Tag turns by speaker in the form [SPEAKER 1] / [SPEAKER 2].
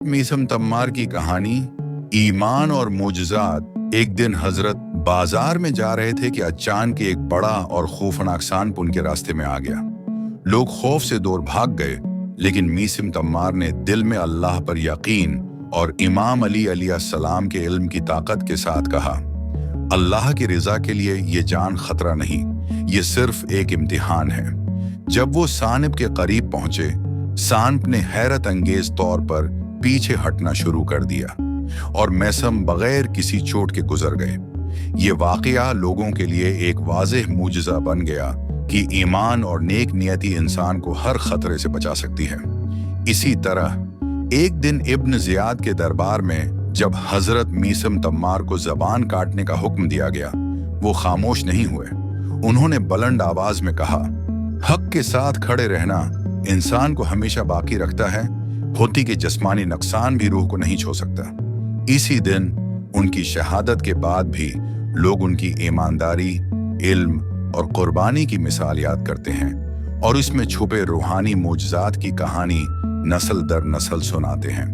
[SPEAKER 1] मीसम तम्मार की कहानी, ईमान और मोजज़ात। एक दिन हजरत बाजार में जा रहे थे कि अचानक एक बड़ा और खौफनाक सांप उनके रास्ते में आ गया। लोग खौफ से दूर भाग गए, लेकिन मीसम तम्मार ने दिल में अल्लाह पर यकीन और इमाम अली अलैहिस्सलाम के इल्म की ताकत के साथ कहा, अल्लाह की रज़ा के लिए ये जान खतरा नहीं, ये सिर्फ एक इम्तिहान है। जब वो सांप के करीब पहुंचे, सांप ने हैरत अंगेज तौर पर पीछे हटना शुरू कर दिया और मैसम बगैर किसी चोट के गुजर गए। ये वाकया लोगों के लिए एक वाज़ेह मुजज़ा बन गया कि ईमान और नेक नियति इंसान को हर खतरे से बचा सकती है। इसी तरह एक दिन इब्न ज़ियाद के दरबार में जब हजरत मीसम तम्मार को ज़बान काटने का हुक्म दिया गया, वो खामोश नहीं हुए। उन्होंने बुलंद आवाज में कहा, हक के साथ खड़े रहना इंसान को हमेशा बाकी रखता है, होती कि जिस्मानी नुकसान भी रूह को नहीं छू सकता। इसी दिन उनकी शहादत के बाद भी लोग उनकी ईमानदारी, इल्म और कुर्बानी की मिसाल याद करते हैं और इसमें छुपे रूहानी मोजज़ात की कहानी नस्ल दर नस्ल सुनाते हैं।